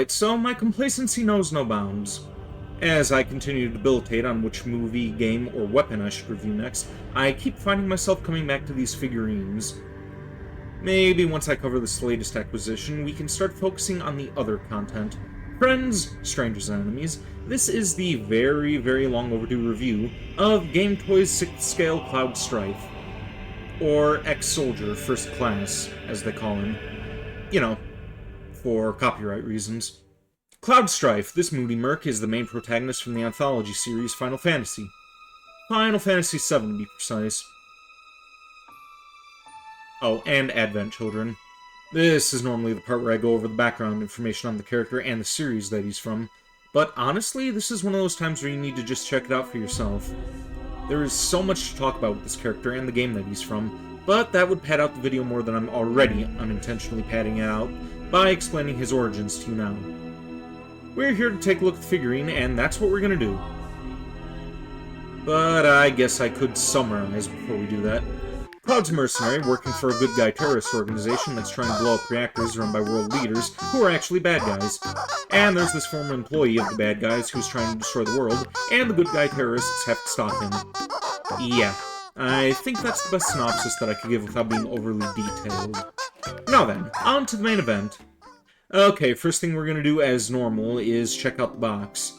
Alright, so my complacency knows no bounds. As I continue to debilitate on which movie, game, or weapon I should review next, I keep finding myself coming back to these figurines. Maybe once I cover this latest acquisition, we can start focusing on the other content. Friends, strangers, and enemies, this is the very, very long overdue review of Gametoys 6th Scale Cloud Strife. Or Ex-Soldier First Class, as they call him. You know, for copyright reasons. Cloud Strife, this Moody Merc, is the main protagonist from the anthology series Final Fantasy. Final Fantasy VII, to be precise. Oh, and Advent Children. This is normally the part where I go over the background information on the character and the series that he's from, but honestly, this is one of those times where you need to just check it out for yourself. There is so much to talk about with this character and the game that he's from, but that would pad out the video more than I'm already unintentionally padding it out by explaining his origins to you now. We're here to take a look at the figurine, and that's what we're gonna do. But I guess I could summarize before we do that. Cloud's a mercenary working for a good guy terrorist organization that's trying to blow up reactors run by world leaders who are actually bad guys. And there's this former employee of the bad guys who's trying to destroy the world, and the good guy terrorists have to stop him. Yeah, I think that's the best synopsis that I could give without being overly detailed. Now then, on to the main event. Okay, first thing we're gonna do as normal is check out the box.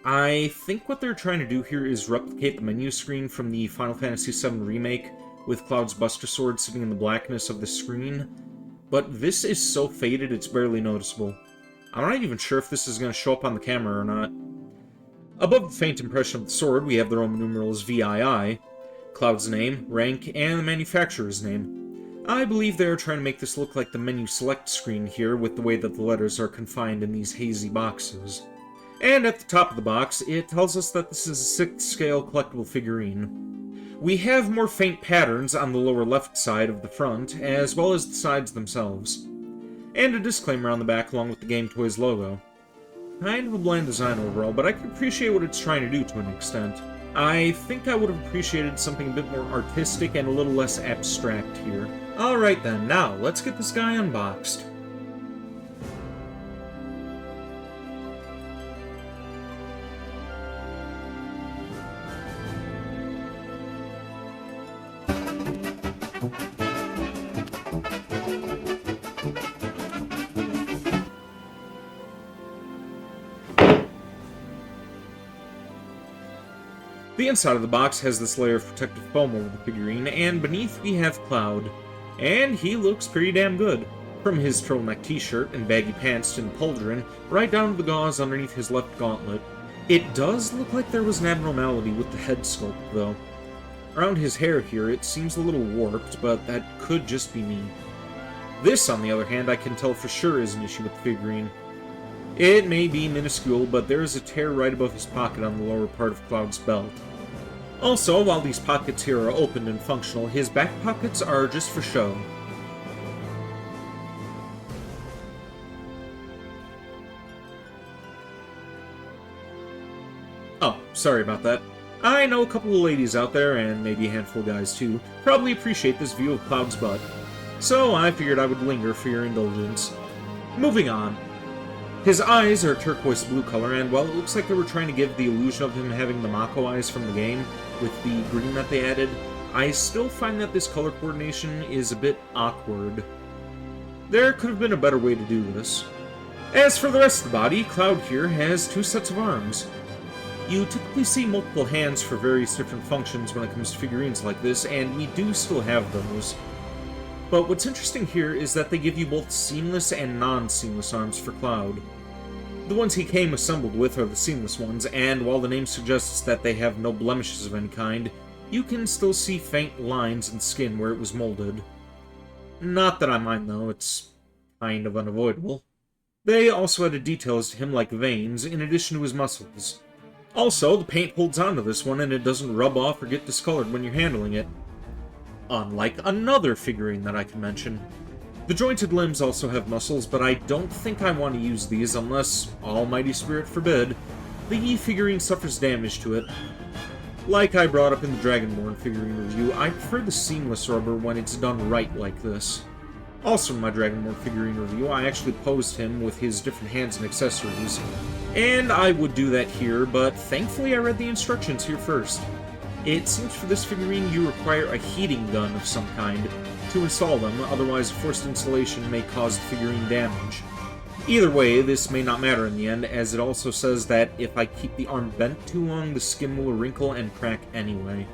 I think what they're trying to do here is replicate the menu screen from the Final Fantasy VII Remake, with Cloud's Buster Sword sitting in the blackness of the screen, but this is so faded it's barely noticeable. I'm not even sure if this is going to show up on the camera or not. Above the faint impression of the sword, we have the Roman numerals VII, Cloud's name, rank, and the manufacturer's name. I believe they are trying to make this look like the menu select screen here, with the way that the letters are confined in these hazy boxes. And at the top of the box, it tells us that this is a 6th scale collectible figurine. We have more faint patterns on the lower left side of the front, as well as the sides themselves. And a disclaimer on the back along with the Gametoys logo. Kind of a bland design overall, but I can appreciate what it's trying to do to an extent. I think I would have appreciated something a bit more artistic and a little less abstract here. Alright then, now let's get this guy unboxed. The inside of the box has this layer of protective foam over the figurine, and beneath we have Cloud. And he looks pretty damn good. From his turtleneck t-shirt and baggy pants to the pauldron, right down to the gauze underneath his left gauntlet. It does look like there was an abnormality with the head sculpt, though. Around his hair here, it seems a little warped, but that could just be me. This, on the other hand, I can tell for sure is an issue with the figurine. It may be minuscule, but there is a tear right above his pocket on the lower part of Cloud's belt. Also, while these pockets here are open and functional, his back pockets are just for show. Oh, sorry about that. I know a couple of ladies out there, and maybe a handful of guys too, probably appreciate this view of Cloud's butt. So I figured I would linger for your indulgence. Moving on. His eyes are turquoise blue color, and while it looks like they were trying to give the illusion of him having the Mako eyes from the game, with the green that they added, I still find that this color coordination is a bit awkward. There could have been a better way to do this. As for the rest of the body, Cloud here has 2 sets of arms. You typically see multiple hands for various different functions when it comes to figurines like this, and we do still have those. But what's interesting here is that they give you both seamless and non-seamless arms for Cloud. The ones he came assembled with are the seamless ones, and while the name suggests that they have no blemishes of any kind, you can still see faint lines in skin where it was molded. Not that I mind though, it's kind of unavoidable. They also added details to him like veins, in addition to his muscles. Also, the paint holds onto this one and it doesn't rub off or get discolored when you're handling it. Unlike another figurine that I can mention. The jointed limbs also have muscles, but I don't think I want to use these unless Almighty Spirit forbid. The figurine suffers damage to it. Like I brought up in the Dragonborn figurine review, I prefer the seamless rubber when it's done right like this. Also in my Dragonmore figurine review, I actually posed him with his different hands and accessories. And I would do that here, but thankfully I read the instructions here first. It seems for this figurine you require a heating gun of some kind to install them, otherwise forced installation may cause the figurine damage. Either way, this may not matter in the end, as it also says that if I keep the arm bent too long, the skin will wrinkle and crack anyway.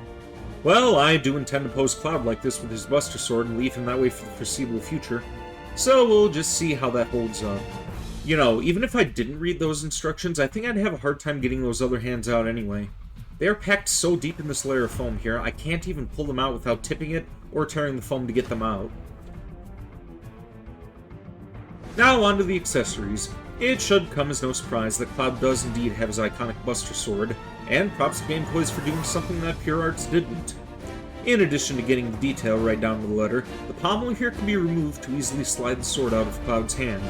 Well, I do intend to pose Cloud like this with his Buster Sword and leave him that way for the foreseeable future, so we'll just see how that holds up. You know, even if I didn't read those instructions, I think I'd have a hard time getting those other hands out anyway. They are packed so deep in this layer of foam here, I can't even pull them out without tipping it or tearing the foam to get them out. Now on to the accessories. It should come as no surprise that Cloud does indeed have his iconic Buster Sword, and props to Gametoys for doing something that Pure Arts didn't. In addition to getting the detail right down to the letter, the pommel here can be removed to easily slide the sword out of Cloud's hand.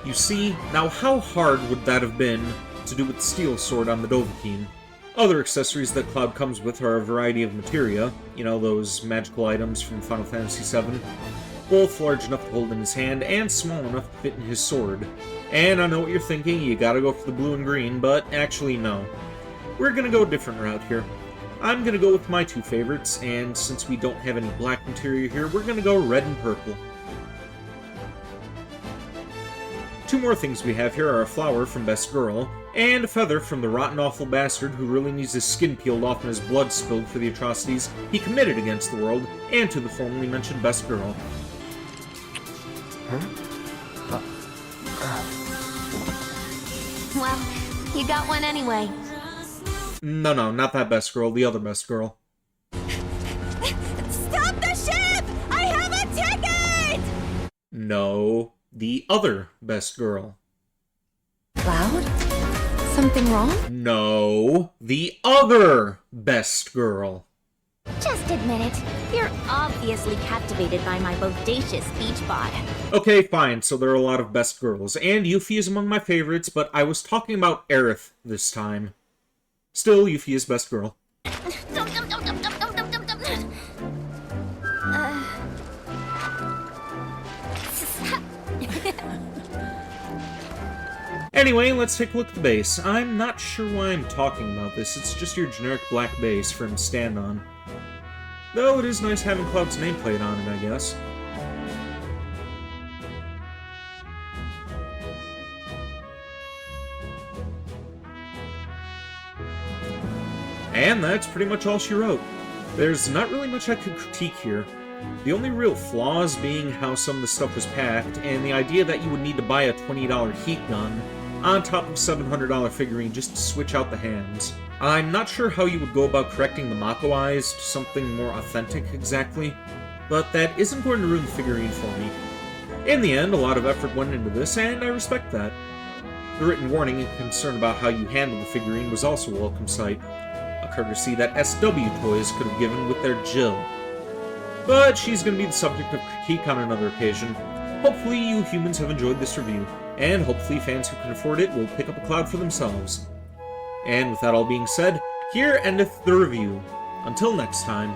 You see, now how hard would that have been to do with the steel sword on the Dovahkiin? Other accessories that Cloud comes with are a variety of materia, you know, those magical items from Final Fantasy VII, both large enough to hold in his hand and small enough to fit in his sword. And I know what you're thinking, you gotta go for the blue and green, but actually no. We're gonna go a different route here. I'm gonna go with my two favorites, and since we don't have any black materia here, we're gonna go red and purple. Two more things we have here are a flower from Best Girl, and a feather from the rotten awful bastard who really needs his skin peeled off and his blood spilled for the atrocities he committed against the world, and to the formerly mentioned Best Girl. Well, you got one anyway. No, not that Best Girl, the other Best Girl. Stop the ship! I have a ticket! No, the other Best Girl. Cloud? Something wrong? No, the other Best Girl. Just admit it. You're obviously captivated by my bodacious beach bod. Okay, fine, so there are a lot of Best Girls, and Yuffie is among my favorites, but I was talking about Aerith this time. Still, Yuffie is Best Girl. Anyway, let's take a look at the base. I'm not sure why I'm talking about this, it's just your generic black base for him to stand on. Though it is nice having Cloud's nameplate on it, I guess. And that's pretty much all she wrote. There's not really much I could critique here. The only real flaws being how some of the stuff was packed, and the idea that you would need to buy a $20 heat gun on top of a $700 figurine just to switch out the hands. I'm not sure how you would go about correcting the Mako eyes to something more authentic exactly, but that isn't going to ruin the figurine for me. In the end, a lot of effort went into this, and I respect that. The written warning and concern about how you handle the figurine was also a welcome sight, a courtesy that SW Toys could have given with their Jill. But she's going to be the subject of critique on another occasion. Hopefully you humans have enjoyed this review, and hopefully fans who can afford it will pick up a Cloud for themselves. And with that all being said, here endeth the review. Until next time.